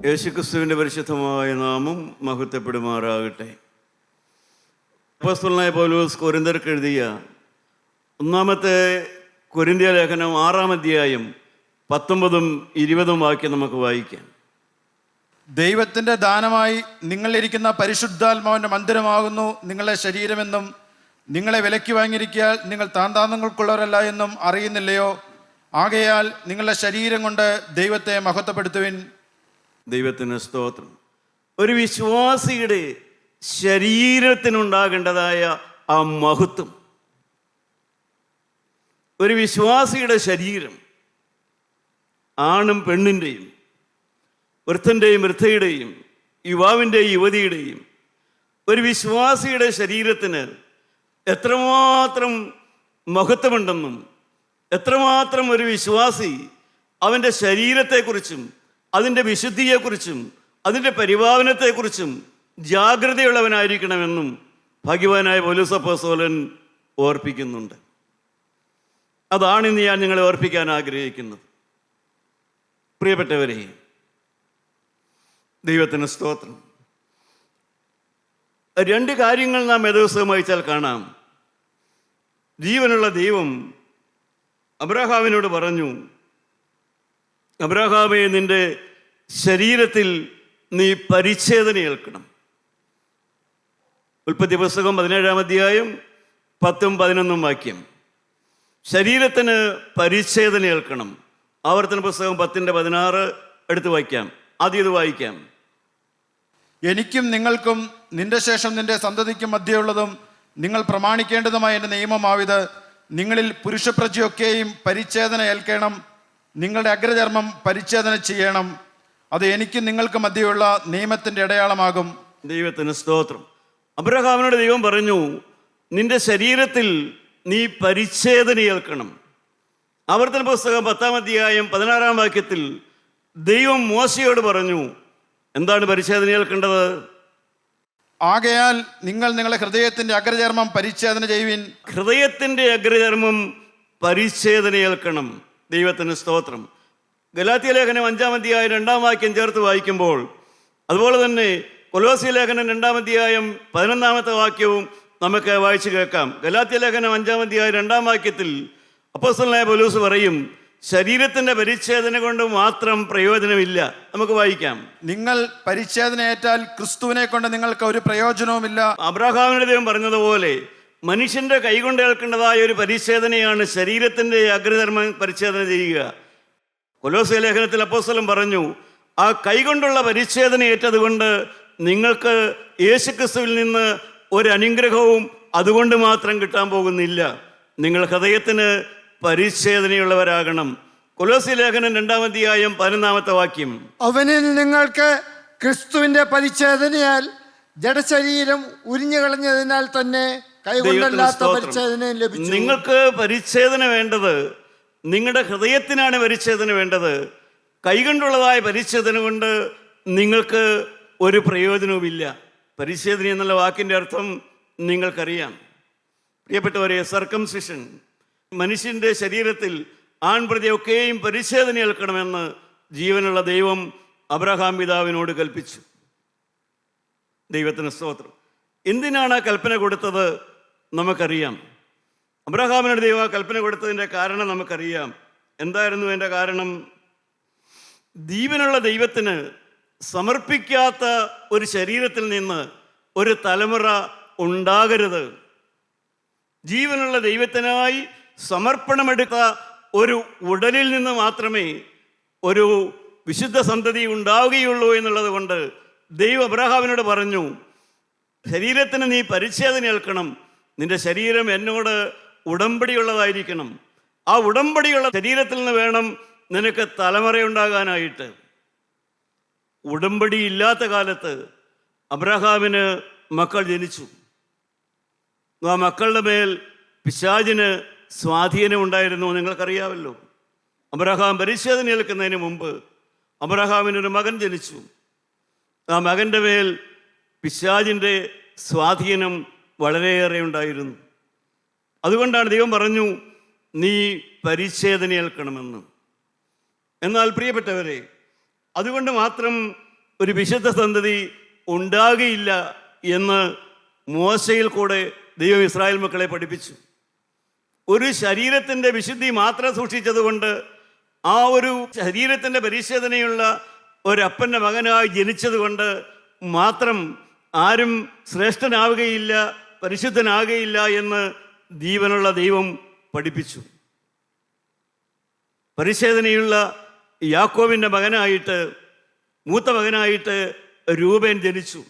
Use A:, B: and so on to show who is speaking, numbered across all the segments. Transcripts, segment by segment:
A: യേശുക്രിസ്തുവിൻ്റെ പരിശുദ്ധമായ നാമം മഹത്വപ്പെടുമാറാകട്ടെ. അപ്പോസ്തലനായ പൗലോസ് കൊരിന്ത്യർക്ക് എഴുതിയ ഒന്നാമത്തെ കൊരിന്ത്യ ലേഖനം 6-ാം അധ്യായം 19-20 വാക്യം നമുക്ക് വായിക്കാം.
B: ദൈവത്തിൻ്റെ ദാനമായി നിങ്ങളിരിക്കുന്ന പരിശുദ്ധാത്മാവിൻ്റെ മന്ദിരമാകുന്നു നിങ്ങളുടെ ശരീരമെന്നും നിങ്ങളെ വിലയ്ക്ക് വാങ്ങിയിരിക്കാൻ നിങ്ങൾ താന്താന്തങ്ങൾക്കുള്ളവരല്ല എന്നും അറിയുന്നില്ലയോ? ആകയാൽ നിങ്ങളുടെ ശരീരം കൊണ്ട് ദൈവത്തെ മഹത്വപ്പെടുത്തുവിൻ.
A: ദൈവത്തിന് സ്തോത്രം. ഒരു വിശ്വാസിയുടെ ശരീരത്തിനുണ്ടാകേണ്ടതായ ആ മഹത്വം, ഒരു വിശ്വാസിയുടെ ശരീരം, ആണും പെണ്ണിൻ്റെയും, വൃദ്ധൻ്റെയും വൃദ്ധയുടെയും, യുവാവിൻ്റെയും യുവതിയുടെയും ഒരു വിശ്വാസിയുടെ ശരീരത്തിന് എത്രമാത്രം മഹത്വമുണ്ടെന്നും എത്രമാത്രം ഒരു വിശ്വാസി അവൻ്റെ ശരീരത്തെക്കുറിച്ചും അതിൻ്റെ വിശുദ്ധിയെക്കുറിച്ചും അതിൻ്റെ പരിപാലനത്തെക്കുറിച്ചും ജാഗ്രതയുള്ളവനായിരിക്കണമെന്നും ഭാഗ്യവാനായ പൗലോസ് അപ്പോസ്തലൻ ഓർപ്പിക്കുന്നുണ്ട്. അതാണിന്ന് ഞാൻ നിങ്ങളെ ഓർപ്പിക്കാൻ ആഗ്രഹിക്കുന്നത്. പ്രിയപ്പെട്ടവരെ, ദൈവത്തിന് സ്തോത്രം. 2 കാര്യങ്ങൾ നാം ദിവസവും വായിച്ചാൽ കാണാം. ജീവനുള്ള ദൈവം അബ്രഹാമിനോട് പറഞ്ഞു, അബ്രഹാമേ, നിന്റെ ശരീരത്തിൽ നീ പരിച്ഛേദന ഏൽക്കണം. ഉൽപ്പത്തി പുസ്തകം 17-ാം അധ്യായം 10-11 വാക്യം. ശരീരത്തിന് പരിച്ഛേദന ഏൽക്കണം. ആവർത്തന പുസ്തകം 10-16 എടുത്ത് വായിക്കാം. ആദ്യം ഇത് വായിക്കാം.
B: എനിക്കും നിങ്ങൾക്കും നിന്റെ ശേഷം നിന്റെ സന്തതിക്കും മധ്യയുള്ളതും നിങ്ങൾ പ്രമാണിക്കേണ്ടതുമായ എൻ്റെ നിയമമാവിത്: നിങ്ങളിൽ പുരുഷപ്രജയൊക്കെയും പരിച്ഛേദന ഏൽക്കണം. നിങ്ങളുടെ അഗ്രചർമ്മം പരിച്ഛേദന ചെയ്യണം. അത് എനിക്കും നിങ്ങൾക്ക് മധ്യയുള്ള നിയമത്തിൻ്റെ അടയാളമാകും.
A: ദൈവത്തിന് സ്തോത്രം. അബ്രഹാമിനോട് ദൈവം പറഞ്ഞു, നിന്റെ ശരീരത്തിൽ നീ പരിച്ഛേദന ഏൽക്കണം. ആവർത്തന പുസ്തകം 10-ാം അധ്യായം 16-ാം വാക്യത്തിൽ ദൈവം മോശയോട് പറഞ്ഞു, എന്താണ് പരിച്ഛേദന ഏൽക്കേണ്ടത്?
B: ആകയാൽ നിങ്ങൾ നിങ്ങളുടെ ഹൃദയത്തിൻ്റെ അഗ്രചർമ്മം പരിച്ഛേദന ചെയ്യുവിൻ.
A: ഹൃദയത്തിൻ്റെ അഗ്രചർമ്മം പരിച്ഛേദന ഏൽക്കണം. ദൈവത്തിന് സ്തോത്രം. ഗലാത്യ ലേഖനം 5-ാം അധ്യായം 2-ാം വാക്യം ചേർത്ത് വായിക്കുമ്പോൾ, അതുപോലെ തന്നെ കൊലോസ്യ ലേഖനം 2-ാം അധ്യായം 11-ാമത്തെ വാക്യവും നമുക്ക് വായിച്ചു കേൾക്കാം. ഗലാത്യ ലേഖനം 5-ാം അധ്യായം 2-ാം വാക്യത്തിൽ അപ്പോസ്തലനായ പൗലോസ് പറയും, ശരീരത്തിൻ്റെ പരിച്ഛേദന കൊണ്ട് മാത്രം പ്രയോജനമില്ല. നമുക്ക് വായിക്കാം.
B: നിങ്ങൾ പരിച്ഛേദന ഏറ്റാൽ ക്രിസ്തുവിനെ കൊണ്ട് നിങ്ങൾക്ക് ഒരു പ്രയോജനവുമില്ല.
A: അബ്രഹാമിന്റെ ദൈവം പറഞ്ഞതുപോലെ മനുഷ്യന്റെ കൈകൊണ്ട് ഏൽക്കേണ്ടതായ ഒരു പരിച്ഛേദനയാണ് ശരീരത്തിൻ്റെ അഗ്രചർമ്മം പരിച്ഛേദന ചെയ്യുക. കൊലോസ്യ ലേഖനത്തിൽ അപ്പോസ്തലൻ പറഞ്ഞു, ആ കൈകൊണ്ടുള്ള പരിച്ഛേദന ഏറ്റതുകൊണ്ട് നിങ്ങൾക്ക് യേശുക്രിസ്തുവിൽ നിന്ന് ഒരു അനുഗ്രഹവും അതുകൊണ്ട് മാത്രം കിട്ടാൻ പോകുന്നില്ല. നിങ്ങൾ ഹൃദയത്തിന് പരിച്ഛേദനയുള്ളവരാകണം. കൊലോസ്യ ലേഖനം 2-ാം അധ്യായം 11-ാമത്തെ വാക്യം.
C: അവനിൽ നിങ്ങൾക്ക് ക്രിസ്തുവിന്റെ പരിച്ഛേദനയാൽ ജഡശരീരം ഉരിഞ്ഞു കളഞ്ഞതിനാൽ തന്നെ കൈകൊണ്ടല്ലാത്ത പരിച്ഛേദനയും ലഭിച്ചു.
A: നിങ്ങൾക്ക് പരിച്ഛേദന വേണ്ടത് നിങ്ങളുടെ ഹൃദയത്തിനാണ്. പരിച്ഛേദന വേണ്ടത് കൈകൊണ്ടുള്ളതായ പരിച്ഛേദന കൊണ്ട് നിങ്ങൾക്ക് ഒരു പ്രയോജനവുമില്ല. പരിച്ഛേദന എന്നുള്ള വാക്കിൻ്റെ അർത്ഥം നിങ്ങൾക്കറിയാം. പ്രിയപ്പെട്ടവരെ, സർക്കംസിഷൻ, മനുഷ്യൻ്റെ ശരീരത്തിൽ ആൺപ്രതിയൊക്കെയും പരിച്ഛേദന ഏൽക്കണമെന്ന് ജീവനുള്ള ദൈവം അബ്രഹാം പിതാവിനോട് കൽപ്പിച്ചു. ദൈവത്തിന് സ്തോത്രം. എന്തിനാണ് ആ കൽപ്പന കൊടുത്തത് നമുക്കറിയാം. അബ്രഹാമിനോട് ദൈവം ആ കൽപ്പന കൊടുത്തതിൻ്റെ കാരണം നമുക്കറിയാം. എന്തായിരുന്നു അതിൻ്റെ കാരണം? ജീവനുള്ള ദൈവത്തിന് സമർപ്പിക്കാത്ത ഒരു ശരീരത്തിൽ നിന്ന് ഒരു തലമുറ ഉണ്ടാകരുത്. ജീവനുള്ള ദൈവത്തിനായി സമർപ്പണമെടുത്ത ഒരു ഉടലിൽ നിന്ന് മാത്രമേ ഒരു വിശുദ്ധ സന്തതി ഉണ്ടാവുകയുള്ളൂ എന്നുള്ളത് കൊണ്ട് ദൈവം അബ്രഹാമിനോട് പറഞ്ഞു, ശരീരത്തിന് നീ പരിച്ഛേദന ഏൽക്കണം. നിന്റെ ശരീരം എന്നോട് ഉടമ്പടിയുള്ളതായിരിക്കണം. ആ ഉടമ്പടിയുള്ള ശരീരത്തിൽ നിന്ന് വേണം നിനക്ക് തലമുറയുണ്ടാകാനായിട്ട്. ഉടമ്പടി ഇല്ലാത്ത കാലത്ത് അബ്രഹാമിന് മക്കൾ ജനിച്ചു. ആ മക്കളുടെ മേൽ പിശാചിന് സ്വാധീനം ഉണ്ടായിരുന്നു, നിങ്ങൾക്കറിയാമല്ലോ. അബ്രഹാം പരിച്ഛേദന ഏൽക്കുന്നതിന് മുമ്പ് അബ്രഹാമിനൊരു മകൻ ജനിച്ചു. ആ മകൻ്റെ മേൽ പിശാചിൻ്റെ സ്വാധീനം വളരെയേറെ ഉണ്ടായിരുന്നു. അതുകൊണ്ടാണ് ദൈവം പറഞ്ഞു, നീ പരിച്ഛേദന ഏൽക്കണമെന്ന്. എന്നാൽ പ്രിയപ്പെട്ടവരെ, അതുകൊണ്ട് മാത്രം ഒരു വിശുദ്ധ സന്തതി ഉണ്ടാകുകയില്ല എന്ന് മോശയിൽ കൂടെ ദൈവം ഇസ്രായേൽ മക്കളെ പഠിപ്പിച്ചു. ഒരു ശരീരത്തിൻ്റെ വിശുദ്ധി മാത്രം സൂക്ഷിച്ചതുകൊണ്ട് ആ ഒരു ശരീരത്തിൻ്റെ പരിശോധനയുള്ള ഒരപ്പൻ്റെ മകനായി ജനിച്ചതുകൊണ്ട് മാത്രം ആരും ശ്രേഷ്ഠനാവുകയില്ല, പരിശുദ്ധനാകുകയില്ല എന്ന് ജീവനുള്ള ദൈവം പഠിപ്പിച്ചു. പരിശോധനയുള്ള യാക്കോബിൻ്റെ മകനായിട്ട്, മൂത്ത മകനായിട്ട് രൂബേൻ ജനിച്ചു.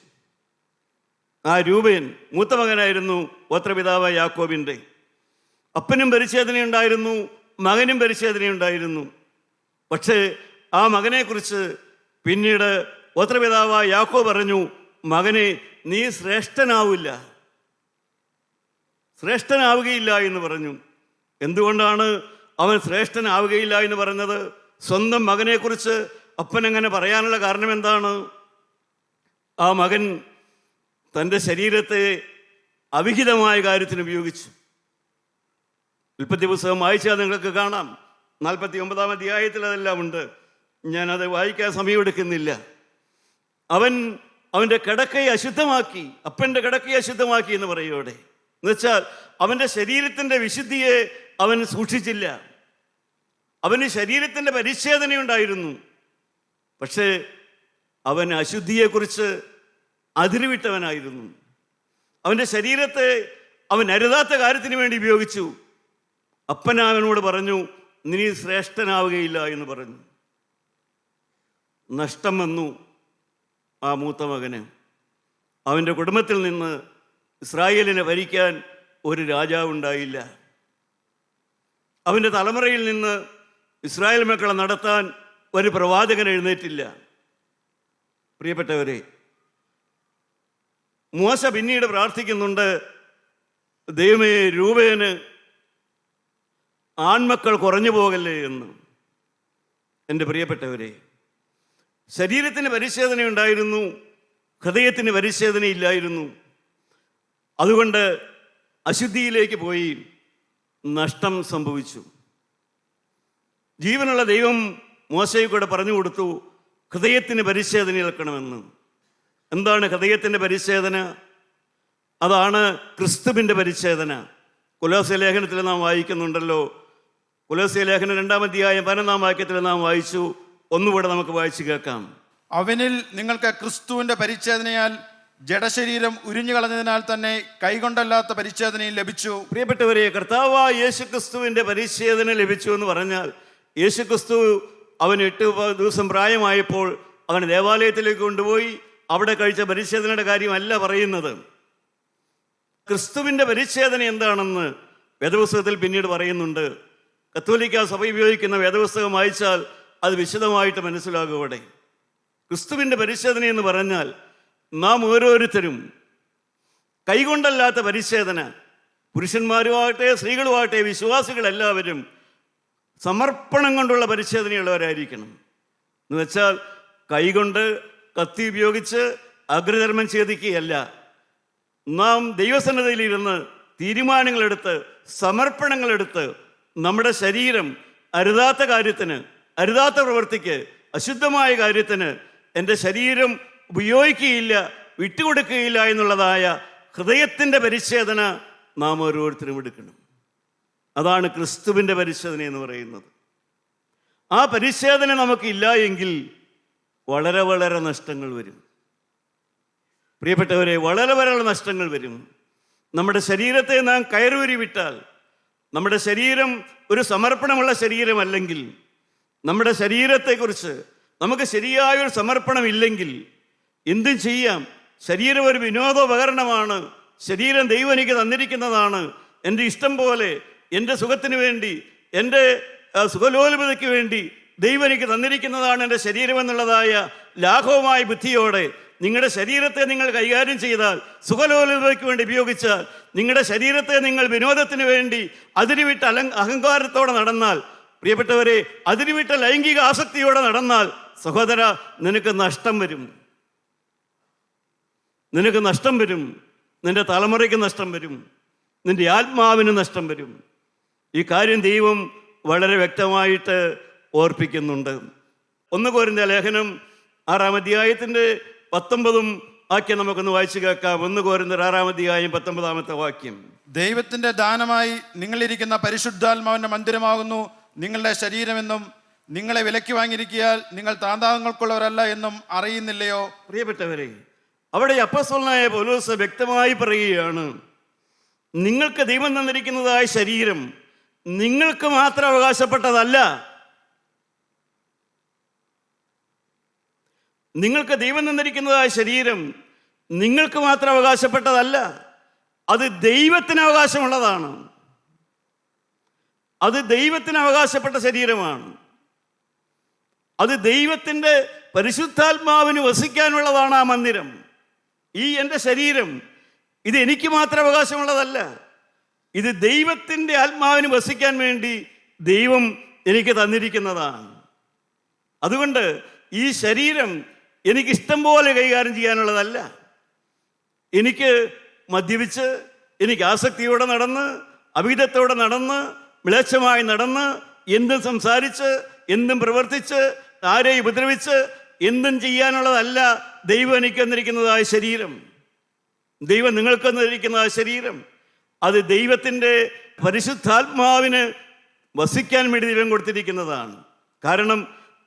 A: ആ രൂബേൻ മൂത്ത മകനായിരുന്നു ഗോത്രപിതാവായ യാക്കോബിൻ്റെ. അപ്പനും പരിച്ഛേദനയുണ്ടായിരുന്നു, മകനും പരിച്ഛേദനയുണ്ടായിരുന്നു. പക്ഷേ ആ മകനെക്കുറിച്ച് പിന്നീട് ഗോത്രപിതാവായ യാക്കോബ് പറഞ്ഞു, മകനെ നീ ശ്രേഷ്ഠനാവുകയില്ല എന്ന് പറഞ്ഞു. എന്തുകൊണ്ടാണ് അവൻ ശ്രേഷ്ഠനാവുകയില്ല എന്ന് പറഞ്ഞത്? സ്വന്തം മകനെക്കുറിച്ച് അപ്പനങ്ങനെ പറയാനുള്ള കാരണം എന്താണ്? ആ മകൻ തൻ്റെ ശരീരത്തെ അവിഹിതമായ കാര്യത്തിന് ഉപയോഗിച്ചു. ഉൽപ്പത്തി പുസ്തകം വായിച്ചാൽ നിങ്ങൾക്ക് കാണാം. 49 അധ്യായത്തിൽ അതെല്ലാം ഉണ്ട്. ഞാനത് വായിക്കാൻ സമയമെടുക്കുന്നില്ല. അവൻ്റെ കിടക്കയെ അശുദ്ധമാക്കി, അപ്പൻ്റെ കിടക്കയെ അശുദ്ധമാക്കി എന്ന് പറയുവോടെ. എന്നുവെച്ചാൽ അവൻ്റെ ശരീരത്തിൻ്റെ വിശുദ്ധിയെ അവൻ സൂക്ഷിച്ചില്ല. അവന് ശരീരത്തിൻ്റെ പരിച്ഛേദനയുണ്ടായിരുന്നു, പക്ഷേ അവൻ അശുദ്ധിയെക്കുറിച്ച് അതിരുവിട്ടവനായിരുന്നു. അവൻ്റെ ശരീരത്തെ അവൻ അരുതാത്ത കാര്യത്തിന് വേണ്ടി ഉപയോഗിച്ചു. അപ്പൻ അവനോട് പറഞ്ഞു, നീ ശ്രേഷ്ഠനാവുകയില്ല എന്ന് പറഞ്ഞു. നഷ്ടം വന്നു ആ മൂത്ത മകന്. അവൻ്റെ കുടുംബത്തിൽ നിന്ന് ഇസ്രായേലിനെ ഭരിക്കാൻ ഒരു രാജാവുണ്ടായില്ല. അവൻ്റെ തലമുറയിൽ നിന്ന് ഇസ്രായേൽ മക്കളെ നടത്താൻ ഒരു പ്രവാചകൻ എഴുന്നേറ്റില്ല. പ്രിയപ്പെട്ടവരെ, മോശ പിന്നീട് പ്രാർത്ഥിക്കുന്നുണ്ട്, ദൈവമേ രൂബേന് ആൺമക്കൾ കുറഞ്ഞു പോകല്ലേ എന്ന്. എൻ്റെ പ്രിയപ്പെട്ടവരെ, ശരീരത്തിന് പരിച്ഛേദനയുണ്ടായിരുന്നു, ഹൃദയത്തിന് പരിച്ഛേദനയില്ലായിരുന്നു. അതുകൊണ്ട് അശുദ്ധിയിലേക്ക് പോയി നഷ്ടം സംഭവിച്ചു. ജീവനുള്ള ദൈവം മോശയെ കൂടെ പറഞ്ഞു കൊടുത്തു, ഹൃദയത്തിന് പരിച്ഛേദന ഏൽക്കണമെന്ന്. എന്താണ് ഹൃദയത്തിൻ്റെ പരിച്ഛേദന? അതാണ് ക്രിസ്തുവിൻ്റെ പരിച്ഛേദന. കൊലോസ്യ ലേഖനത്തിൽ നാം വായിക്കുന്നുണ്ടല്ലോ. കൊലോസ്യ ലേഖനം 2-ാം അധ്യായം 11-ാം വാക്യത്തിൽ നാം വായിച്ചു. ഒന്നുകൂടെ നമുക്ക് വായിച്ചു കേൾക്കാം.
B: അവനിൽ നിങ്ങൾക്ക് ക്രിസ്തുവിന്റെ പരിച്ഛേദനയാൽ ജഡശരീരം ഉരിഞ്ഞു കളഞ്ഞതിനാൽ തന്നെ കൈകൊണ്ടല്ലാത്ത പരിച്ഛേദനയും ലഭിച്ചു.
A: പ്രിയപ്പെട്ടവരെ, കർത്താവായ യേശുക്രിസ്തുവിൻ്റെ പരിച്ഛേദന ലഭിച്ചു എന്ന് പറഞ്ഞാൽ, യേശുക്രിസ്തു അവൻ 8 ദിവസം പ്രായമായപ്പോൾ അവൻ ദേവാലയത്തിലേക്ക് കൊണ്ടുപോയി അവിടെ കഴിച്ച പരിച്ഛേദനയുടെ കാര്യമല്ല പറയുന്നത്. ക്രിസ്തുവിൻ്റെ പരിച്ഛേദന എന്താണെന്ന് വേദപുസ്തകത്തിൽ പിന്നീട് പറയുന്നുണ്ട്. കത്തോലിക്ക സഭ ഉപയോഗിക്കുന്ന വേദപുസ്തകം വായിച്ചാൽ അത് വിശദമായിട്ട് മനസ്സിലാകും. അവിടെ ക്രിസ്തുവിൻ്റെ പരിച്ഛേദന എന്ന് പറഞ്ഞാൽ നാം ഓരോരുത്തരും കൈകൊണ്ടല്ലാത്ത പരിച്ഛേദന, പുരുഷന്മാരുമാകട്ടെ സ്ത്രീകളുമാകട്ടെ വിശ്വാസികളെല്ലാവരും സമർപ്പണം കൊണ്ടുള്ള പരിച്ഛേദനയുള്ളവരായിരിക്കണം. എന്ന് വെച്ചാൽ കൈകൊണ്ട് കത്തി ഉപയോഗിച്ച് അഗ്രധർമ്മം ഛേദിക്കുകയല്ല. നാം ദൈവസന്നിധിയിലിരുന്ന് തീരുമാനങ്ങളെടുത്ത് സമർപ്പണങ്ങളെടുത്ത് നമ്മുടെ ശരീരം അരുതാത്ത കാര്യത്തിന്, അരുതാത്ത പ്രവൃത്തിക്ക്, അശുദ്ധമായ കാര്യത്തിന് എൻ്റെ ശരീരം ഉപയോഗിക്കുകയില്ല, വിട്ടുകൊടുക്കുകയില്ല എന്നുള്ളതായ ഹൃദയത്തിൻ്റെ പരിച്ഛേദന നാം ഓരോരുത്തരും എടുക്കണം. അതാണ് ക്രിസ്തുവിൻ്റെ പരിച്ഛേദന എന്ന് പറയുന്നത്. ആ പരിച്ഛേദന നമുക്കില്ല എങ്കിൽ വളരെ വളരെ നഷ്ടങ്ങൾ വരും. പ്രിയപ്പെട്ടവരെ, വളരെ വളരെ നഷ്ടങ്ങൾ വരും. നമ്മുടെ ശരീരത്തെ നാം കയറൂരി വിട്ടാൽ, നമ്മുടെ ശരീരം ഒരു സമർപ്പണമുള്ള ശരീരമല്ലെങ്കിൽ, നമ്മുടെ ശരീരത്തെക്കുറിച്ച് നമുക്ക് ശരിയായൊരു സമർപ്പണമില്ലെങ്കിൽ എന്തും ചെയ്യാം. ശരീരം ഒരു വിനോദോപകരണമാണ്. ശരീരം ദൈവം എനിക്ക് തന്നിരിക്കുന്നതാണ്. എൻ്റെ ഇഷ്ടം പോലെ, എൻ്റെ സുഖത്തിന് വേണ്ടി, എൻ്റെ സുഖലോലുപതയ്ക്ക് വേണ്ടി ദൈവം എനിക്ക് തന്നിരിക്കുന്നതാണ് എൻ്റെ ശരീരം എന്നുള്ളതായ ലാഘവമായ ബുദ്ധിയോടെ നിങ്ങളുടെ ശരീരത്തെ നിങ്ങൾ കൈകാര്യം ചെയ്താൽ, സുഖലോലുപതയ്ക്ക് വേണ്ടി ഉപയോഗിച്ചാൽ, നിങ്ങളുടെ ശരീരത്തെ നിങ്ങൾ വിനോദത്തിന് വേണ്ടി അതിരുവിട്ട് അഹങ്കാരത്തോടെ നടന്നാൽ, പ്രിയപ്പെട്ടവരെ, അതിരുവിട്ട ലൈംഗിക ആസക്തിയോടെ നടന്നാൽ, സഹോദര, നിനക്ക് നഷ്ടം വരും. നിനക്ക് നഷ്ടം വരും. നിന്റെ തലമുറയ്ക്ക് നഷ്ടം വരും. നിന്റെ ആത്മാവിന് നഷ്ടം വരും. ഈ കാര്യം ദൈവം വളരെ വ്യക്തമായിട്ട് ഓർപ്പിക്കുന്നുണ്ട്. 1 കൊരിന്ത്യർ ലേഖനം 6-ാം അധ്യായത്തിൻ്റെ 19 വാക്യം നമുക്കൊന്ന് വായിച്ചു കേൾക്കാം. 1 കൊരിന്ത്യർ 6-ാം അധ്യായം 19 വാക്യം.
B: ദൈവത്തിന്റെ ദാനമായി നിങ്ങളിരിക്കുന്ന പരിശുദ്ധാത്മാവിന്റെ മന്ദിരമാകുന്നു നിങ്ങളുടെ ശരീരമെന്നും നിങ്ങളെ വിലയ്ക്ക് വാങ്ങിയിരിക്കിയാൽ നിങ്ങൾ താന്താങ്ങൾക്കുള്ളവരല്ല എന്നും അറിയുന്നില്ലയോ?
A: പ്രിയപ്പെട്ടവരെ, അവിടെ അപ്പോസ്തലനായ പൗലോസ് വ്യക്തമായി പറയുകയാണ്, നിങ്ങൾക്ക് ദൈവം തന്നിരിക്കുന്നതായ ശരീരം നിങ്ങൾക്ക് മാത്രം അവകാശപ്പെട്ടതല്ല. നിങ്ങൾക്ക് ദൈവം തന്നിരിക്കുന്നതായ ശരീരം നിങ്ങൾക്ക് മാത്രം അവകാശപ്പെട്ടതല്ല, അത് ദൈവത്തിന് അവകാശമുള്ളതാണ്. അത് ദൈവത്തിന് അവകാശപ്പെട്ട ശരീരമാണ്. അത് ദൈവത്തിൻ്റെ പരിശുദ്ധാത്മാവിന് വസിക്കാനുള്ളതാണ് ആ മന്ദിരം. ഈ എൻ്റെ ശരീരം ഇത് എനിക്ക് മാത്രം അവകാശമുള്ളതല്ല, ഇത് ദൈവത്തിൻ്റെ ആത്മാവിന് വസിക്കാൻ വേണ്ടി ദൈവം എനിക്ക് തന്നിരിക്കുന്നതാണ്. അതുകൊണ്ട് ഈ ശരീരം എനിക്ക് ഇഷ്ടം പോലെ കൈകാര്യം ചെയ്യാനുള്ളതല്ല. എനിക്ക് മദ്യപിച്ച്, എനിക്ക് ആസക്തിയോടെ നടന്ന്, അവിഹിതത്തോടെ നടന്ന്, മ്ലേച്ഛമായി നടന്ന്, എന്തും സംസാരിച്ച്, എന്തും പ്രവർത്തിച്ച്, ആരെയും ഉപദ്രവിച്ച് എന്തും ചെയ്യാനുള്ളതല്ല ദൈവം എനിക്ക് തന്നിരിക്കുന്നതായ ശരീരം. ദൈവം നിങ്ങൾക്ക് തന്നിരിക്കുന്നതായ ശരീരം അത് ദൈവത്തിൻ്റെ പരിശുദ്ധാത്മാവിന് വസിക്കാൻ വേണ്ടി ദൈവം കൊടുത്തിരിക്കുന്നതാണ്. കാരണം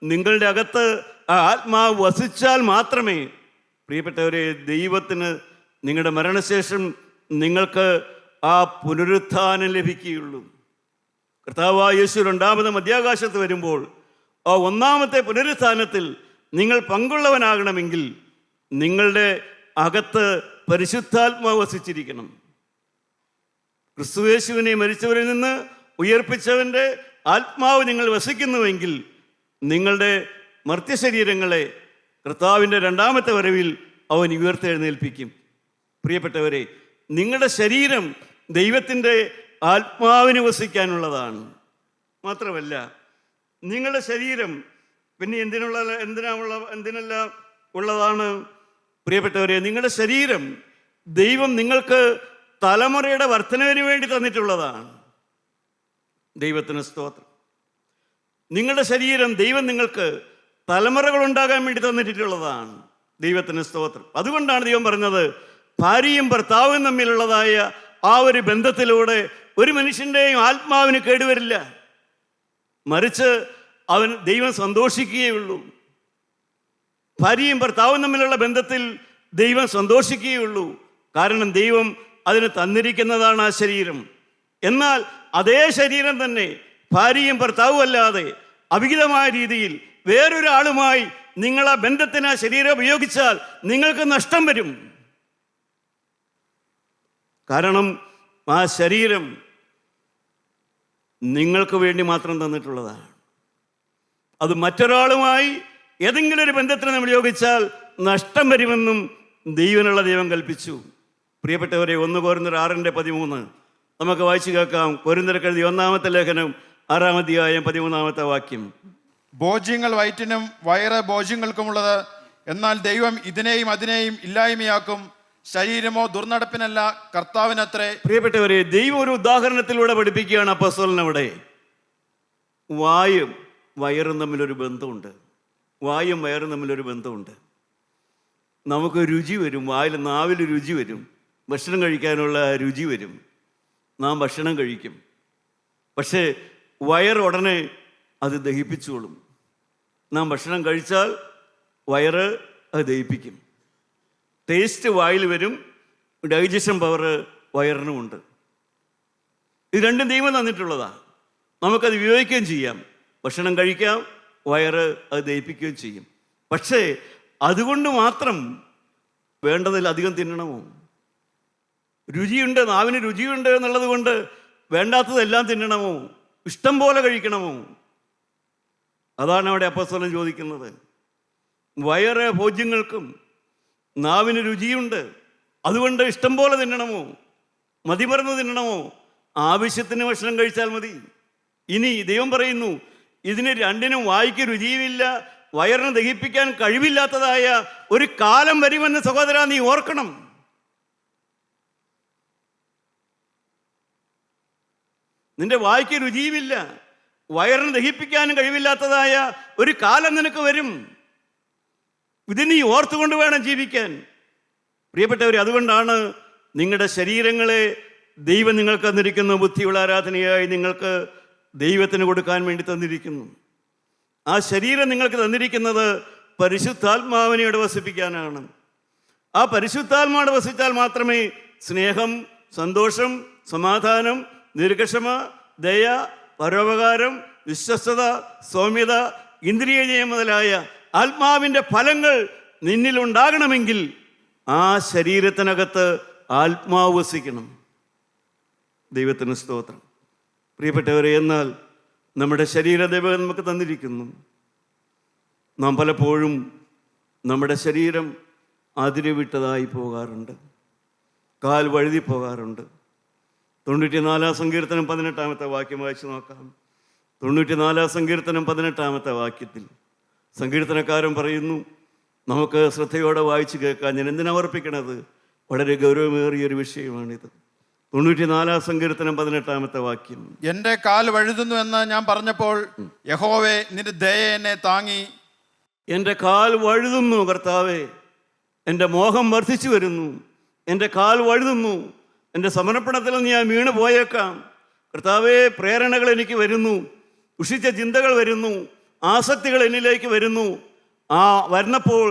A: നിങ്ങളുടെ അകത്ത് ആ ആത്മാവ് വസിച്ചാൽ മാത്രമേ, പ്രിയപ്പെട്ടവരെ, ദൈവത്തിന് നിങ്ങളുടെ മരണശേഷം നിങ്ങൾക്ക് ആ പുനരുത്ഥാനം ലഭിക്കുകയുള്ളൂ. കർത്താവായ യേശു 2ാമത് മധ്യാകാശത്ത് വരുമ്പോൾ ആ 1ാമത്തെ പുനരുത്ഥാനത്തിൽ നിങ്ങൾ പങ്കുള്ളവനാകണമെങ്കിൽ നിങ്ങളുടെ അകത്ത് പരിശുദ്ധാത്മാവ് വസിച്ചിരിക്കണം. ക്രിസ്തുയേശുവിനെ മരിച്ചവരിൽ നിന്ന് ഉയർപ്പിച്ചവൻ്റെ ആത്മാവ് നിങ്ങൾ വസിക്കുന്നുവെങ്കിൽ നിങ്ങളുടെ മർത്യശരീരങ്ങളെ കർത്താവിൻ്റെ 2ാമത്തെ വരവിൽ അവൻ ഉയർത്തെഴുന്നേൽപ്പിക്കും. പ്രിയപ്പെട്ടവരെ, നിങ്ങളുടെ ശരീരം ദൈവത്തിൻ്റെ ആത്മാവിന് വസിക്കാനുള്ളതാണ്. മാത്രമല്ല, നിങ്ങളുടെ ശരീരം പിന്നെ എന്തിനെല്ലാം ഉള്ളതാണ്? പ്രിയപ്പെട്ടവരെ, നിങ്ങളുടെ ശരീരം ദൈവം നിങ്ങൾക്ക് തലമുറയുടെ വർധനവിന് വേണ്ടി തന്നിട്ടുള്ളതാണ്. ദൈവത്തിന് സ്തോത്രം. നിങ്ങളുടെ ശരീരം ദൈവം നിങ്ങൾക്ക് തലമുറകൾ ഉണ്ടാകാൻ വേണ്ടി തന്നിട്ടുള്ളതാണ്. ദൈവത്തിന് സ്തോത്രം. അതുകൊണ്ടാണ് ദൈവം പറഞ്ഞത്, ഭാര്യയും ഭർത്താവും തമ്മിലുള്ളതായ ആ ഒരു ബന്ധത്തിലൂടെ ഒരു മനുഷ്യൻ്റെയും ആത്മാവിന് കേടുവരില്ല, മറിച്ച് ദൈവം സന്തോഷിക്കുകയുള്ളൂ. ഭാര്യയും ഭർത്താവും തമ്മിലുള്ള ബന്ധത്തിൽ ദൈവം സന്തോഷിക്കുകയുള്ളൂ. കാരണം ദൈവം അതിന് തന്നിരിക്കുന്നതാണ് ആ ശരീരം. എന്നാൽ അതേ ശരീരം തന്നെ ഭാര്യയും ഭർത്താവും അല്ലാതെ അവിഹിതമായ രീതിയിൽ വേറൊരാളുമായി നിങ്ങൾ ആ ബന്ധത്തിന് ആ ശരീരം ഉപയോഗിച്ചാൽ നിങ്ങൾക്ക് നഷ്ടം വരും. കാരണം ആ ശരീരം നിങ്ങൾക്ക് വേണ്ടി മാത്രം തന്നിട്ടുള്ളതാണ്. അത് മറ്റൊരാളുമായി ഏതെങ്കിലും ഒരു ബന്ധത്തിന് നമ്മൾ ഉപയോഗിച്ചാൽ നഷ്ടം വരുമെന്നും ദൈവം കൽപ്പിച്ചു. പ്രിയപ്പെട്ടവരെ, 1 കൊരിന്ത്യർ 6:13 നമുക്ക് വായിച്ചു കേൾക്കാം. കൊരിന്ത്യർക്ക് എഴുതിയ 1-ാമത്തെ ലേഖനം 6-ാം അധ്യായം 13-ാമത്തെ വാക്യം.
B: ഭോജ്യങ്ങൾ വയറ്റിനും വയറ് ഭോജ്യങ്ങൾക്കുമുള്ളത്, എന്നാൽ ദൈവം ഇതിനെയും അതിനെയും ഇല്ലായ്മയാക്കും. ശരീരമോ ദുർനടപ്പിനല്ല, കർത്താവിനത്രേ.
A: പ്രിയപ്പെട്ടവരെ, ദൈവം ഒരു ഉദാഹരണത്തിലൂടെ പഠിപ്പിക്കുകയാണ് അപ്പോസ്തലനവിടെ. വായും വയറും തമ്മിലൊരു ബന്ധമുണ്ട്. വായും വയറും തമ്മിലൊരു ബന്ധമുണ്ട്. നമുക്ക് രുചി വരും, നാവിൽ രുചി വരും, ഭക്ഷണം കഴിക്കാനുള്ള രുചി വരും, നാം ഭക്ഷണം കഴിക്കും. പക്ഷേ വയറ് ഉടനെ അത് ദഹിപ്പിച്ചോളും. നാം ഭക്ഷണം കഴിച്ചാൽ വയറ് അത് ദഹിപ്പിക്കും. ടേസ്റ്റ് വായിൽ വരും, ഡൈജഷൻ പവർ വയറിനുമുണ്ട്. ഇത് രണ്ടും ദൈവം തന്നിട്ടുള്ളതാണ്. നമുക്കത് ഉപയോഗിക്കുകയും ചെയ്യാം. ഭക്ഷണം കഴിക്കാം, വയറ് അത് ദഹിപ്പിക്കുകയും ചെയ്യും. പക്ഷേ അതുകൊണ്ട് മാത്രം വേണ്ടതിലധികം തിന്നണമോ? രുചിയുണ്ട്, നാവിന് രുചിയുണ്ട് എന്നുള്ളത് കൊണ്ട് വേണ്ടാത്തതെല്ലാം തിന്നണമോ? ഇഷ്ടം പോലെ കഴിക്കണമോ? അതാണ് അവിടെ അപ്പോസ്തലൻ ചോദിക്കുന്നത്. വയറ് ഭോജ്യങ്ങൾക്കും നാവിന് രുചിയുണ്ട്, അതുകൊണ്ട് ഇഷ്ടം പോലെ തിന്നണമോ? മതിമറന്ന് തിന്നണമോ? ആവശ്യത്തിന് ഭക്ഷണം കഴിച്ചാൽ മതി. ഇനി ദൈവം പറയുന്നു, ഇതിന് രണ്ടിനും വായ്ക്ക് രുചിയുമില്ല, വയറിന് ദഹിപ്പിക്കാൻ കഴിവില്ലാത്തതായ ഒരു കാലം വരുമെന്ന് സഹോദരാ നീ ഓർക്കണം. നിന്റെ വായ്ക്ക് രുചിയുമില്ല, വയറിന് ദഹിപ്പിക്കാനും കഴിവില്ലാത്തതായ ഒരു കാലം നിനക്ക് വരും. ഇതിനി ഓർത്തുകൊണ്ട് വേണം ജീവിക്കാൻ. പ്രിയപ്പെട്ടവർ, അതുകൊണ്ടാണ് നിങ്ങളുടെ ശരീരങ്ങളെ ദൈവം നിങ്ങൾക്ക് തന്നിരിക്കുന്ന ബുദ്ധിയുള്ള ആരാധനയായി നിങ്ങൾക്ക് ദൈവത്തിന് കൊടുക്കാൻ വേണ്ടി തന്നിരിക്കുന്നു. ആ ശരീരം നിങ്ങൾക്ക് തന്നിരിക്കുന്നത് പരിശുദ്ധാത്മാവിനെ ഇവിടെ വസിപ്പിക്കാനാണ്. ആ പരിശുദ്ധാത്മാവിടെ വസിച്ചാൽ മാത്രമേ സ്നേഹം, സന്തോഷം, സമാധാനം, ദീർഘക്ഷമ, ദയ, പരോപകാരം, വിശ്വസ്തത, സൗമ്യത, ഇന്ദ്രിയജയം മുതലായ ആത്മാവിൻ്റെ ഫലങ്ങൾ നിന്നിലുണ്ടാകണമെങ്കിൽ ആ ശരീരത്തിനകത്ത് ആത്മാവ് വസിക്കണം. ദൈവത്തിന് സ്തോത്രം. പ്രിയപ്പെട്ടവരെ, എന്നാൽ നമ്മുടെ ശരീരദേവൻ നമുക്ക് തന്നിരിക്കുന്നു. നാം പലപ്പോഴും നമ്മുടെ ശരീരം അതിരുവിട്ടതായി പോകാറുണ്ട്, കാൽ വഴുതി പോകാറുണ്ട്. 94 സങ്കീർത്തനം 18-ാമത്തെ വാക്യം വായിച്ചു നോക്കാം. 94 സങ്കീർത്തനം 18-ാമത്തെ വാക്യത്തിൽ സങ്കീർത്തനക്കാരൻ പറയുന്നു, നമുക്ക് ശ്രദ്ധയോടെ വായിച്ചു കേൾക്കാൻ. ഞാൻ എന്തിനാ ഓർപ്പിക്കണത്? വളരെ ഗൗരവമേറിയൊരു വിഷയമാണിത്. 94 സങ്കീർത്തനം 18-ാമത്തെ വാക്യം.
B: എൻ്റെ കാൽ വഴുതുന്നു എന്ന് ഞാൻ പറഞ്ഞപ്പോൾ യഹോവേ നിന്റെ ദയ എന്നെ താങ്ങി.
A: എൻ്റെ കാൽ വഴുതുന്നു കർത്താവേ, എൻ്റെ മോഹം വർദ്ധിച്ചു വരുന്നു, എൻ്റെ കാൽ വഴുതുന്നു, എൻ്റെ സമർപ്പണത്തിൽ നിന്ന് ഞാൻ വീണ് പോയേക്കാം. കർത്താവേ, പ്രേരണകൾ എനിക്ക് വരുന്നു, ഉഷിച്ച ചിന്തകൾ വരുന്നു, ആസക്തികൾ എന്നിലേക്ക് വരുന്നു. ആ വരുന്നപ്പോൾ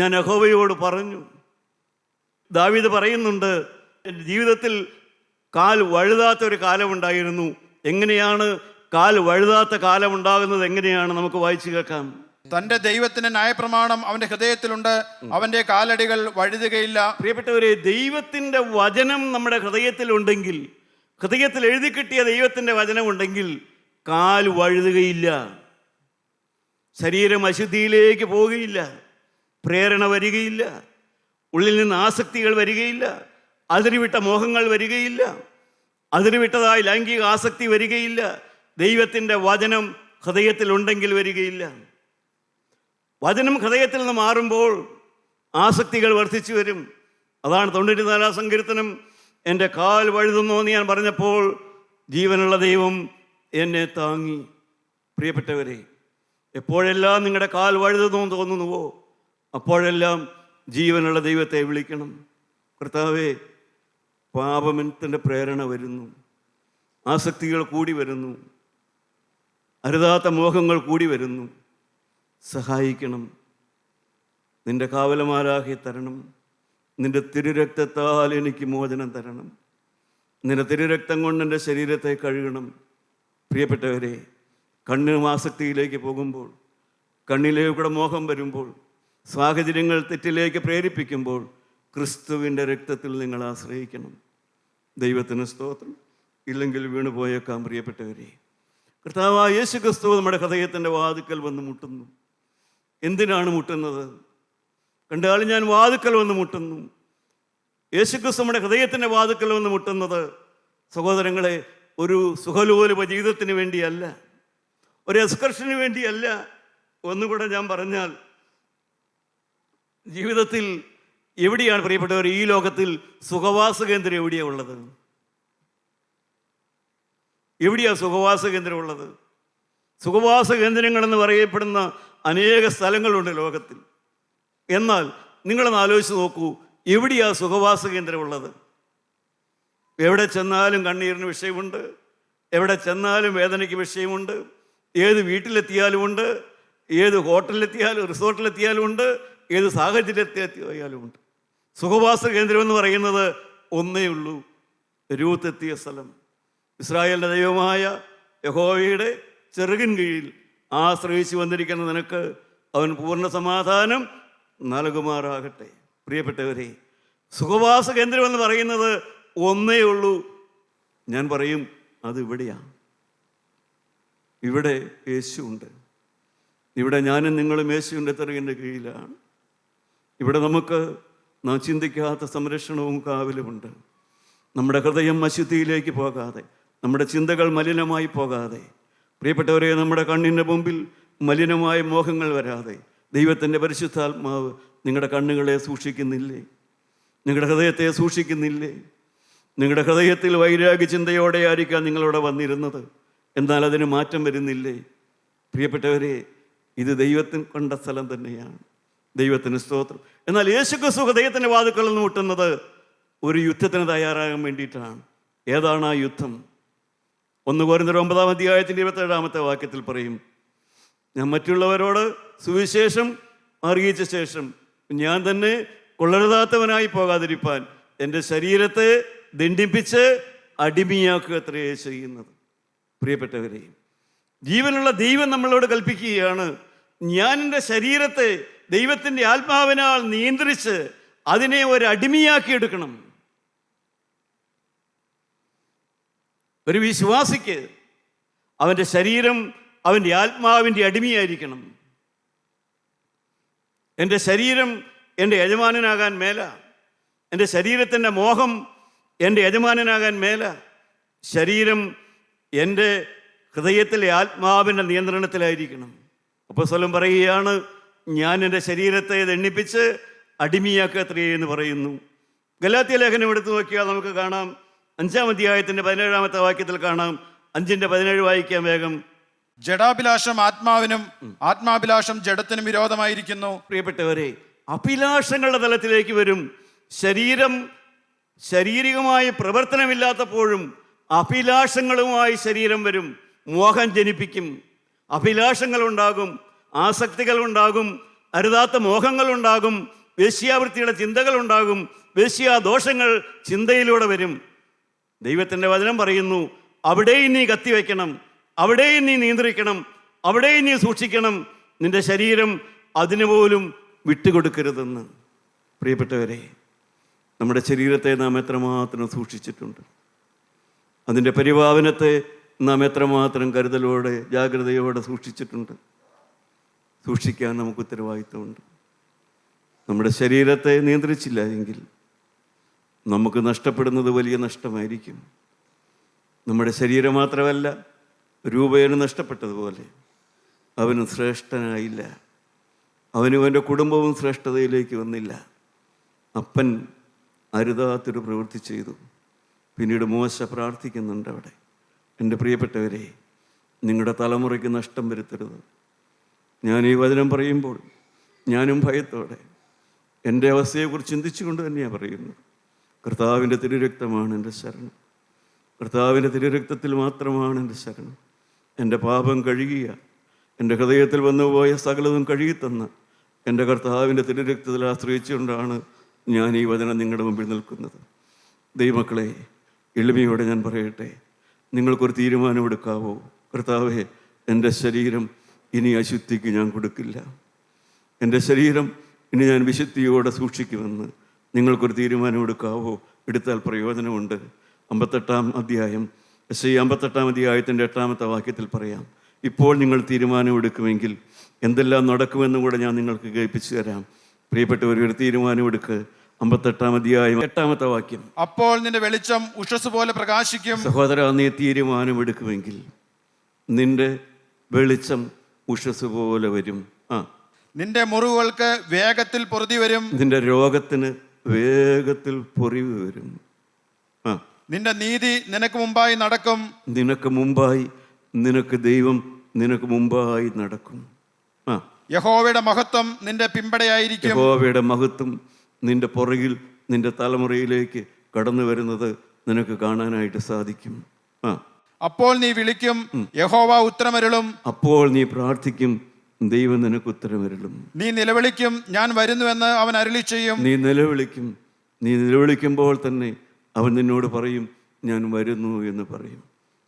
A: ഞാൻ യഹോവയോട് പറഞ്ഞു. ദാവീദ് പറയുന്നുണ്ട്, എൻ്റെ ജീവിതത്തിൽ കാൽ വഴുതാത്ത ഒരു കാലമുണ്ടായിരുന്നു. എങ്ങനെയാണ് കാൽ വഴുതാത്ത കാലമുണ്ടാകുന്നത്? എങ്ങനെയാണ്? നമുക്ക് വായിച്ചു കേൾക്കാം.
B: തന്റെ ദൈവത്തിന്റെ ന്യായപ്രമാണം അവന്റെ ഹൃദയത്തിലുണ്ട്, അവന്റെ കാലടികൾ വഴുതുകയില്ല.
A: പ്രിയപ്പെട്ടവരെ, ദൈവത്തിൻ്റെ വചനം നമ്മുടെ ഹൃദയത്തിലുണ്ടെങ്കിൽ, ഹൃദയത്തിൽ എഴുതി കിട്ടിയ ദൈവത്തിൻ്റെ വചനം ഉണ്ടെങ്കിൽ കാൽ വഴുതുകയില്ല, ശരീരം അശുദ്ധിയിലേക്ക് പോവുകയില്ല, പ്രേരണ വരികയില്ല, ഉള്ളിൽ നിന്ന് ആസക്തികൾ വരികയില്ല, അതിരുവിട്ട മോഹങ്ങൾ വരികയില്ല, അതിരുവിട്ടതായി ലൈംഗിക ആസക്തി വരികയില്ല. ദൈവത്തിൻ്റെ വചനം ഹൃദയത്തിലുണ്ടെങ്കിൽ വരികയില്ല. വചനം ഹൃദയത്തിൽ നിന്ന് മാറുമ്പോൾ ആസക്തികൾ വർദ്ധിച്ചു വരും. അതാണ് 94 സങ്കീർത്തനം. എൻ്റെ കാൽ വഴുതുന്നു എന്ന് ഞാൻ പറഞ്ഞപ്പോൾ ജീവനുള്ള ദൈവം എന്നെ താങ്ങി. പ്രിയപ്പെട്ടവരെ, എപ്പോഴെല്ലാം നിങ്ങളുടെ കാൽ വഴുതുന്നു എന്ന് തോന്നുന്നുവോ അപ്പോഴെല്ലാം ജീവനുള്ള ദൈവത്തെ വിളിക്കണം. കർത്താവേ, പാപത്തിൻ്റെ പ്രേരണ വരുന്നു, ആസക്തികൾ കൂടി വരുന്നു, അരുതാത്ത മോഹങ്ങൾ കൂടി വരുന്നു, സഹായിക്കണം. നിന്റെ കാവലമാരാകെ തരണം. നിന്റെ തിരുരക്തത്താൽ എനിക്ക് മോചനം തരണം. നിന്റെ തിരുരക്തം കൊണ്ട് എൻ്റെ ശരീരത്തെ കഴുകണം. പ്രിയപ്പെട്ടവരെ, കണ്ണിനും ആസക്തിയിലേക്ക് പോകുമ്പോൾ, കണ്ണിലേക്കൂടെ മോഹം വരുമ്പോൾ, സാഹചര്യങ്ങൾ തെറ്റിലേക്ക് പ്രേരിപ്പിക്കുമ്പോൾ ക്രിസ്തുവിൻ്റെ രക്തത്തിൽ നിങ്ങൾ ആശ്രയിക്കണം. ദൈവത്തിന് സ്തോത്രം. ഇല്ലെങ്കിൽ വീണു പോയേക്കാം. പ്രിയപ്പെട്ടവരെ, കർത്താവായ യേശു ക്രിസ്തു നമ്മുടെ ഹൃദയത്തിൻ്റെ വാതിക്കൽ വന്ന് മുട്ടുന്നു. എന്തിനാണ് മുട്ടുന്നത്? കണ്ടാലും ഞാൻ വാതിക്കൽ വന്ന് മുട്ടുന്നു. യേശു ക്രിസ്തു നമ്മുടെ ഹൃദയത്തിൻ്റെ വാതിക്കൽ വന്ന് മുട്ടുന്നത്, സഹോദരങ്ങളെ, ഒരു സുഖലോലുപ ജീവിതത്തിന് വേണ്ടിയല്ല, ഒരു എക്സ്കർഷന് വേണ്ടിയല്ല. ഒന്നുകൂടെ ഞാൻ പറഞ്ഞാൽ, ജീവിതത്തിൽ എവിടെയാണ് പ്രിയപ്പെട്ടവർ, ഈ ലോകത്തിൽ സുഖവാസ കേന്ദ്രം എവിടെയാണ് ഉള്ളത്? എവിടെയാണ് സുഖവാസ കേന്ദ്രം ഉള്ളത്? സുഖവാസ കേന്ദ്രങ്ങളെന്ന് പറയപ്പെടുന്ന അനേക സ്ഥലങ്ങളുണ്ട് ലോകത്തിൽ. എന്നാൽ നിങ്ങളൊന്ന് ആലോചിച്ച് നോക്കൂ, എവിടെയാണ് സുഖവാസ കേന്ദ്രമുള്ളത്? എവിടെ ചെന്നാലും കണ്ണീരിന് വിഷയമുണ്ട്, എവിടെ ചെന്നാലും വേദനയ്ക്ക് വിഷയമുണ്ട്, ഏത് വീട്ടിലെത്തിയാലും ഉണ്ട്, ഏത് ഹോട്ടലിലെത്തിയാലും റിസോർട്ടിലെത്തിയാലും ഉണ്ട്, ഏത് സാഹചര്യത്തിലെത്തിയാലും ഉണ്ട്. സുഖവാസ കേന്ദ്രം എന്ന് പറയുന്നത് ഒന്നേ ഉള്ളൂ, രൂത്ത് എത്തിയ സ്ഥലം. ഇസ്രായേലിൻ്റെ ദൈവമായ യഹോവയുടെ ചെറുകിൻ കീഴിൽ ആശ്രയിച്ചു വന്നിരിക്കുന്ന നിനക്ക് അവൻ പൂർണ്ണ സമാധാനം നൽകുമാറാകട്ടെ. പ്രിയപ്പെട്ടവരെ, സുഖവാസ കേന്ദ്രം എന്ന് പറയുന്നത് ഒന്നേ ഉള്ളൂ. ഞാൻ പറയും, അത് ഇവിടെയാണ്. ഇവിടെ യേശുണ്ട്. ഇവിടെ ഞാനും നിങ്ങളും യേശുവിൻ്റെ ചെറുകിൻ്റെ കീഴിലാണ്. ഇവിടെ നമുക്ക് നാം ചിന്തിക്കാത്ത സംരക്ഷണവും കാവലുമുണ്ട്. നമ്മുടെ ഹൃദയം അശുദ്ധിയിലേക്ക് പോകാതെ, നമ്മുടെ ചിന്തകൾ മലിനമായി പോകാതെ, പ്രിയപ്പെട്ടവരെ, നമ്മുടെ കണ്ണിൻ്റെ മുമ്പിൽ മലിനമായ മോഹങ്ങൾ വരാതെ ദൈവത്തിൻ്റെ പരിശുദ്ധാത്മാവ് നിങ്ങളുടെ കണ്ണുകളെ സൂക്ഷിക്കുന്നില്ലേ? നിങ്ങളുടെ ഹൃദയത്തെ സൂക്ഷിക്കുന്നില്ലേ? നിങ്ങളുടെ ഹൃദയത്തിൽ വൈരാഗ്യ ചിന്തയോടെ ആയിരിക്കാം നിങ്ങളിവിടെ വന്നിരുന്നത്, എന്നാൽ അതിന് മാറ്റം വരുന്നില്ലേ? പ്രിയപ്പെട്ടവരെ, ഇത് ദൈവത്തിന് കണ്ട സ്ഥലം തന്നെയാണ്. ദൈവത്തിന് സ്തോത്രം. എന്നാൽ യേശുക്രിസ്തു ഹൃദയത്തിൻ്റെ വാതുക്കളിൽ നിന്ന് മുട്ടുന്നത് ഒരു യുദ്ധത്തിന് തയ്യാറാകാൻ വേണ്ടിയിട്ടാണ്. ഏതാണ് ആ യുദ്ധം? 1 കൊരിന്ത്യർ 9-ാം വാക്യത്തിൽ പറയും, ഞാൻ മറ്റുള്ളവരോട് സുവിശേഷം അറിയിച്ച ശേഷം ഞാൻ തന്നെ കൊള്ളരുതാത്തവനായി പോകാതിരിപ്പാൻ എൻ്റെ ശരീരത്തെ ദണ്ഡിപ്പിച്ച് അടിമയാക്കുക അത്രയേ ചെയ്യുന്നത്. പ്രിയപ്പെട്ടവരെ, ജീവനുള്ള ദൈവം നമ്മളോട് കൽപ്പിക്കുകയാണ്, ഞാൻ എൻ്റെ ശരീരത്തെ ദൈവത്തിൻ്റെ ആത്മാവിനാൽ നിയന്ത്രിച്ച് അതിനെ ഒരു അടിമയാക്കി എടുക്കണം. ഒരു വിശ്വാസിക്ക് അവൻ്റെ ശരീരം അവൻ്റെ ആത്മാവിൻ്റെ അടിമയായിരിക്കണം. എൻ്റെ ശരീരം എൻ്റെ യജമാനനാകാൻ മേല, എൻ്റെ ശരീരത്തിൻ്റെ മോഹം എൻ്റെ യജമാനനാകാൻ മേല. ശരീരം എൻ്റെ ഹൃദയത്തിലെ ആത്മാവിൻ്റെ നിയന്ത്രണത്തിലായിരിക്കണം. അപ്പോസ്തലൻ പറയുകയാണ്, ഞാൻ എൻ്റെ ശരീരത്തെ ദണ്ഡിപ്പിച്ച് അടിമയാക്കുക അത്രയേ എന്ന് പറയുന്നു. ഗലാത്യ ലേഖനം എടുത്തു നോക്കിയാൽ നമുക്ക് കാണാം, 5-ാം അധ്യായത്തിൻ്റെ 17-ാമത്തെ വാക്യത്തിൽ കാണാം. 5:17 വായിക്കാം വേഗം.
B: ജഡാഭിലാഷം ആത്മാവിനും ആത്മാഭിലാഷം ജഡത്തിനും വിരോധമായിരിക്കുന്നു.
A: പ്രിയപ്പെട്ടവരെ, അഭിലാഷങ്ങളുടെ തലത്തിലേക്ക് വരും. ശരീരം ശാരീരികമായ പ്രവർത്തനമില്ലാത്തപ്പോഴും അഭിലാഷങ്ങളുമായി ശരീരം വരും. മോഹം ജനിപ്പിക്കും, അഭിലാഷങ്ങളുണ്ടാകും, ആസക്തികളുണ്ടാകും, അരുതാത്ത മോഹങ്ങളുണ്ടാകും, വേശ്യാവൃത്തിയുടെ ചിന്തകളുണ്ടാകും, വേശ്യാദോഷങ്ങൾ ചിന്തയിലൂടെ വരും. ദൈവത്തിൻ്റെ വചനം പറയുന്നു, അവിടെയും നീ കത്തിവെക്കണം, അവിടെയും നീ നിയന്ത്രിക്കണം, അവിടെയും നീ സൂക്ഷിക്കണം, നിന്റെ ശരീരം അതിനുപോലും വിട്ടുകൊടുക്കരുതെന്ന്. പ്രിയപ്പെട്ടവരെ, നമ്മുടെ ശരീരത്തെ നാം എത്രമാത്രം സൂക്ഷിച്ചിട്ടുണ്ട്, അതിൻ്റെ പരിപാവനത്തെ നാം എത്രമാത്രം കരുതലോടെ ജാഗ്രതയോടെ സൂക്ഷിച്ചിട്ടുണ്ട്. സൂക്ഷിക്കാൻ നമുക്ക് ഉത്തരവാദിത്വമുണ്ട്. നമ്മുടെ ശരീരത്തെ നിയന്ത്രിച്ചില്ല എങ്കിൽ നമുക്ക് നഷ്ടപ്പെടുന്നത് വലിയ നഷ്ടമായിരിക്കും. നമ്മുടെ ശരീരം മാത്രമല്ല, രൂപേണ നഷ്ടപ്പെട്ടതുപോലെ അവനും ശ്രേഷ്ഠനായില്ല, അവനും അവൻ്റെ കുടുംബവും ശ്രേഷ്ഠതയിലേക്ക് വന്നില്ല. അപ്പൻ അരുതാത്തൊരു പ്രവൃത്തി ചെയ്തു. പിന്നീട് മോശ പ്രാർത്ഥിക്കുന്നുണ്ട് അവിടെ. എൻ്റെ പ്രിയപ്പെട്ടവരെ, നിങ്ങളുടെ തലമുറയ്ക്ക് നഷ്ടം വരുത്തരുത്. ഞാൻ ഈ വചനം പറയുമ്പോൾ ഞാനും ഭയത്തോടെ എൻ്റെ അവസ്ഥയെക്കുറിച്ച് ചിന്തിച്ചുകൊണ്ട് തന്നെയാണ് പറയുന്നത്. കർത്താവിൻ്റെ തിരുരക്തമാണ് എൻ്റെ ശരണം. കർത്താവിൻ്റെ തിരുരക്തത്തിൽ മാത്രമാണ് എൻ്റെ ശരണം. എൻ്റെ പാപം കഴുകിയ, എൻ്റെ ഹൃദയത്തിൽ വന്നുപോയ സകലതും കഴുകിത്തന്ന എൻ്റെ കർത്താവിൻ്റെ തിരുരക്തത്തിൽ ആശ്രയിച്ചുകൊണ്ടാണ് ഞാൻ ഈ വചനം നിങ്ങളുടെ മുമ്പിൽ നിൽക്കുന്നത്. ദൈവമക്കളെ, എളിമയോടെ ഞാൻ പറയട്ടെ, നിങ്ങൾക്കൊരു തീരുമാനമെടുക്കാവോ? കർത്താവേ, എൻ്റെ ശരീരം ഇനി അശുദ്ധിക്ക് ഞാൻ കൊടുക്കില്ല, എൻ്റെ ശരീരം ഇനി ഞാൻ വിശുദ്ധിയോടെ സൂക്ഷിക്കുമെന്ന് നിങ്ങൾക്കൊരു തീരുമാനമെടുക്കാവോ? എടുത്താൽ പ്രയോജനമുണ്ട്. 58-ാം അധ്യായം യെശയ്യാ 58-ാം അധ്യായത്തിൻ്റെ 8-ാമത്തെ വാക്യത്തിൽ പറയാം, ഇപ്പോൾ നിങ്ങൾ തീരുമാനമെടുക്കുമെങ്കിൽ എന്തെല്ലാം നടക്കുമെന്നും കൂടെ ഞാൻ നിങ്ങൾക്ക് കേൾപ്പിച്ചു തരാം. പ്രിയപ്പെട്ടവർ, ഒരു തീരുമാനമെടുക്ക്. 58-ാം അധ്യായം 8-ാമത്തെ വാക്യം.
B: അപ്പോൾ നിന്റെ വെളിച്ചം ഉഷസ് പോലെ പ്രകാശിക്കും.
A: സഹോദരാ, നീ തീരുമാനമെടുക്കുമെങ്കിൽ നിന്റെ വെളിച്ചം ഉഷസ് പോലെ വരും.
B: നിന്റെ മുറിവുകൾക്ക് വേഗത്തിൽ പൊറുതി വരും.
A: നിന്റെ രോഗത്തിന് വേഗത്തിൽ പൊറിവ് വരും.
B: നിന്റെ നീതി നിനക്ക് മുമ്പായി നടക്കും.
A: നിനക്ക് മുമ്പായി, നിനക്ക് ദൈവം നിനക്ക് മുമ്പായി നടക്കും.
B: യഹോവയുടെ മഹത്വം നിന്റെ പിമ്പടയായിരിക്കും.
A: യഹോവയുടെ മഹത്വം നിന്റെ പുറകിൽ, നിന്റെ തലമുറയിലേക്ക് കടന്നു വരുന്നത് നിനക്ക് കാണാനായിട്ട് സാധിക്കും.
B: അപ്പോൾ നീ വിളിക്കും, യഹോവ ഉത്തരമരുളും.
A: അപ്പോൾ നീ പ്രാർത്ഥിക്കും, ദൈവം നിനക്ക് ഉത്തരമരുളും.
B: നീ നിലവിളിക്കും, ഞാൻ വരുന്നുവെന്ന് അവൻ അരുളി ചെയ്യും.
A: നീ നിലവിളിക്കും, നീ നിലവിളിക്കുമ്പോൾ തന്നെ അവൻ നിന്നോട് പറയും, ഞാൻ വരുന്നു എന്ന് പറയും.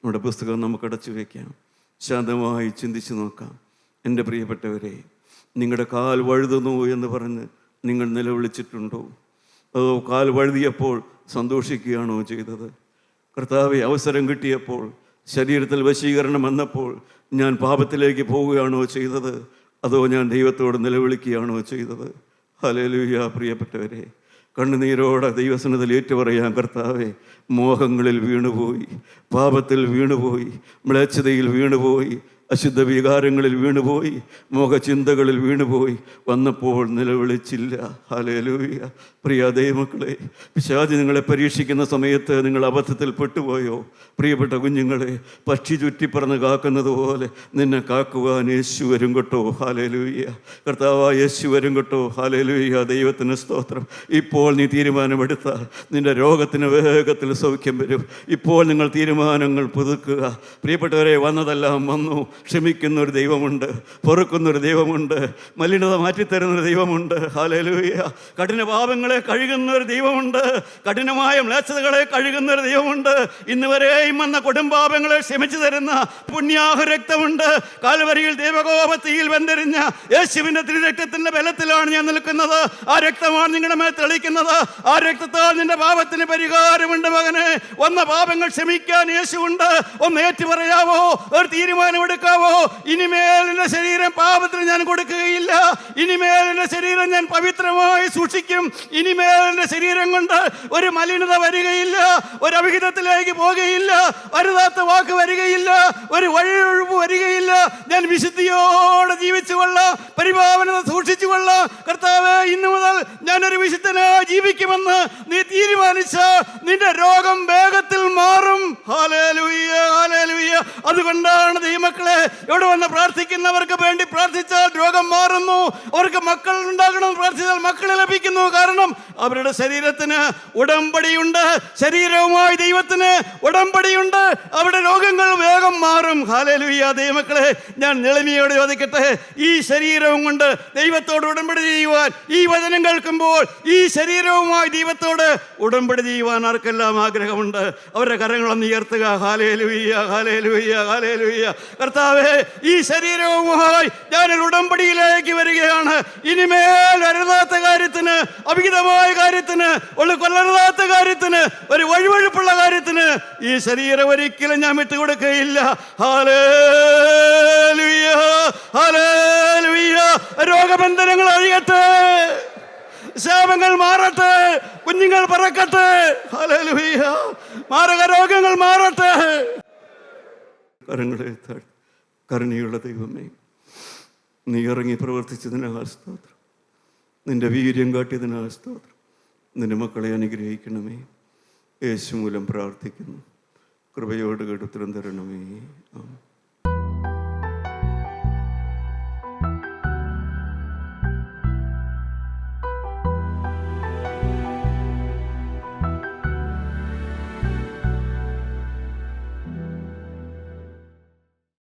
A: നമ്മുടെ പുസ്തകം നമുക്ക് അടച്ചു വയ്ക്കാം, ശാന്തമായി ചിന്തിച്ചു നോക്കാം. എൻ്റെ പ്രിയപ്പെട്ടവരെ, നിങ്ങളുടെ കാൽ വഴുതുന്നു എന്ന് പറഞ്ഞ് നിങ്ങൾ നിലവിളിച്ചിട്ടുണ്ടോ? അതോ കാൽ വഴുതിയപ്പോൾ സന്തോഷിക്കുകയാണോ ചെയ്തത്? കർത്താവെ, അവസരം കിട്ടിയപ്പോൾ, ശരീരത്തിൽ വശീകരണം വന്നപ്പോൾ ഞാൻ പാപത്തിലേക്ക് പോവുകയാണോ ചെയ്തത്? അതോ ഞാൻ ദൈവത്തോട് നിലവിളിക്കുകയാണോ ചെയ്തത്? ഹല്ലേലൂയ. പ്രിയപ്പെട്ടവരെ, കണ്ണുനീരോടെ ദൈവസന്നിധിയിൽ ഏറ്റുപറയാം, കർത്താവെ, മോഹങ്ങളിൽ വീണുപോയി, പാപത്തിൽ വീണുപോയി, മ്ലേച്ഛതയിൽ വീണുപോയി, അശുദ്ധ വികാരങ്ങളിൽ വീണുപോയി, മോഹചിന്തകളിൽ വീണുപോയി, വന്നപ്പോൾ നിലവിളിച്ചില്ല. ഹല്ലേലൂയ. പ്രിയ ദൈവമക്കളെ, പിശാച് നിങ്ങളെ പരീക്ഷിക്കുന്ന സമയത്ത് നിങ്ങൾ അബദ്ധത്തിൽ പെട്ടുപോയോ? പ്രിയപ്പെട്ട കുഞ്ഞുങ്ങളെ, പക്ഷി ചുറ്റിപ്പറന്ന് കാക്കുന്നത് പോലെ നിന്നെ കാക്കുവാൻ യേശു വരും കേട്ടോ. ഹല്ലേലൂയ. കർത്താവായ യേശു വരും കേട്ടോ. ഹല്ലേലൂയ. ദൈവത്തിന് സ്തോത്രം. ഇപ്പോൾ നീ തീരുമാനമെടുത്താൽ നിന്റെ രോഗത്തിന് വേഗത്തിൽ സൗഖ്യം വരും. ഇപ്പോൾ നിങ്ങൾ തീരുമാനങ്ങൾ പുതുക്കുക. പ്രിയപ്പെട്ടവരെ, വന്നതെല്ലാം വന്നു. ക്ഷമിക്കുന്നൊരു ദൈവമുണ്ട്, പൊറുക്കുന്നൊരു ദൈവമുണ്ട്, മലിനത മാറ്റിത്തരുന്നൊരു ദൈവമുണ്ട്. ഹല്ലേലൂയ. കഠിന പാപങ്ങളെ കഴുകുന്ന ഒരു ദൈവമുണ്ട്, കഠിനമായ മ്ലേച്ഛതകളെ കഴുകുന്ന ഒരു ദൈവമുണ്ട്. ഇന്ന് വരെയും വന്ന കൊടുംപാപങ്ങളെ ക്ഷമിച്ചു തരുന്ന പുണ്യാഹ രക്തമുണ്ട്. കാൽവരിയിൽ ദൈവകോപത്തിയിൽ വെന്തരിഞ്ഞ യേശുവിന്റെ തിരുരക്തത്തിന്റെ ബലത്തിലാണ് ഞാൻ നിൽക്കുന്നത്. ആ രക്തമാണ് നിങ്ങളുടെ മേൽ തെളിക്കുന്നത്. ആ രക്തത്താൽ നിന്റെ പാപത്തിന് പരിഹാരമുണ്ട് മകനെ. വന്ന പാപങ്ങൾ ക്ഷമിക്കാൻ യേശുവുണ്ട്. ഒന്ന് ഏറ്റു പറയാവോ? ഒരു തീരുമാനമെടുക്കാവോ? ഇനിമേൽ എന്റെ ശരീരം പാപത്തിന് ഞാൻ കൊടുക്കുകയില്ല. ഇനിമേൽ എന്റെ ശരീരം ഞാൻ പവിത്രമായി സൂക്ഷിക്കും. ഇനിമേൽ എന്റെ ശരീരം കൊണ്ട് ഒരു മലിനത വരികയില്ല, ഒരു അവിഹിതത്തിലേക്ക് പോകുകയില്ല, അരുതാത്ത വാക്ക് വരികയില്ല, ഒരു വഴിയൊഴിവ് വരികയില്ല. ഞാൻ വിശുദ്ധിയോടെ ജീവിച്ചു കൊള്ളാം, പരിപാവനത സൂക്ഷിച്ചു കൊള്ളാം. കർത്താവേ, ഇന്നു മുതൽ ഞാനൊരു വിശുദ്ധനായി ജീവിക്കുമെന്ന് നീ തീരുമാനിച്ച നിന്റെ രോഗം വേഗത്തിൽ മാറും. Hallelujah, hallelujah. അതുകൊണ്ടാണ് ദൈവമക്കളെ, ഇവിടെ വന്ന് പ്രാർത്ഥിക്കുന്നവർക്ക് വേണ്ടി പ്രാർത്ഥിച്ചാൽ രോഗം മാറുന്നു. അവർക്ക് മക്കൾ ഉണ്ടാകണം പ്രാർത്ഥിച്ചാൽ മക്കൾ ലഭിക്കുന്നു. കാരണം അവരുടെ ശരീരത്തിന് ഉടമ്പടിയുണ്ട്, ശരീരവുമായി ദൈവത്തിന് ഉടമ്പടിയുണ്ട്. അവരുടെ രോഗങ്ങൾ വേഗം മാറും. ഹല്ലേലൂയ. ദൈവമക്കളെ, ഞാൻ എളിമയോടെ ചോദിക്കട്ടെ, ഈ ശരീരവും കൊണ്ട് ദൈവത്തോട് ഉടമ്പടി ചെയ്യുവാൻ, ഈ വചനം കേൾക്കുമ്പോൾ ഈ ശരീരവുമായി ദൈവത്തോട് ഉടമ്പടി ചെയ്യുവാൻ ആർക്കെല്ലാം ആഗ്രഹമുണ്ട്? അവരുടെ കരങ്ങളൊന്ന് ഉയർത്തുക. Hallelujah, hallelujah, hallelujah. കർത്താവേ, ഈ ശരീരവുമായി ഞാനൊരു ഉടമ്പടിയിലേക്ക് വരികയാണ്. ഇനിമേൽ അരുതാത്ത കാര്യത്തിന്, അവിഹിതമായ കാര്യത്തിന്, കൊല്ലരുതാത്ത കാര്യത്തിന്, ഒരു വഴുവഴുപ്പുള്ള കാര്യത്തിന് ഈ ശരീരം ഒരിക്കലും ഞാൻ വിട്ടുകൊടുക്കുകയില്ല. Hallelujah, hallelujah. രോഗബന്ധനങ്ങൾ അഴിയട്ടെ, ശാപങ്ങൾ മാറട്ടെ, കുഞ്ഞുങ്ങൾ പറക്കട്ടെ. ഹല്ലേലൂയ. മാരക രോഗങ്ങൾ മാറട്ടെ. കരങ്ങളെ താഴ്ത്തി, കരുണയുള്ള ദൈവമേ, നീ ഇറങ്ങി പ്രവർത്തിച്ചതിനാൽ സ്തോത്രം. നിന്റെ വീര്യം കാട്ടിയതിനാൽ സ്തോത്രം. നിന്റെ മക്കളെ അനുഗ്രഹിക്കണമേ. യേശു മൂലം പ്രാർത്ഥിക്കുന്നു. കൃപയോട് കേട്ട് ഉത്തരം തരണമേ. ആമേൻ.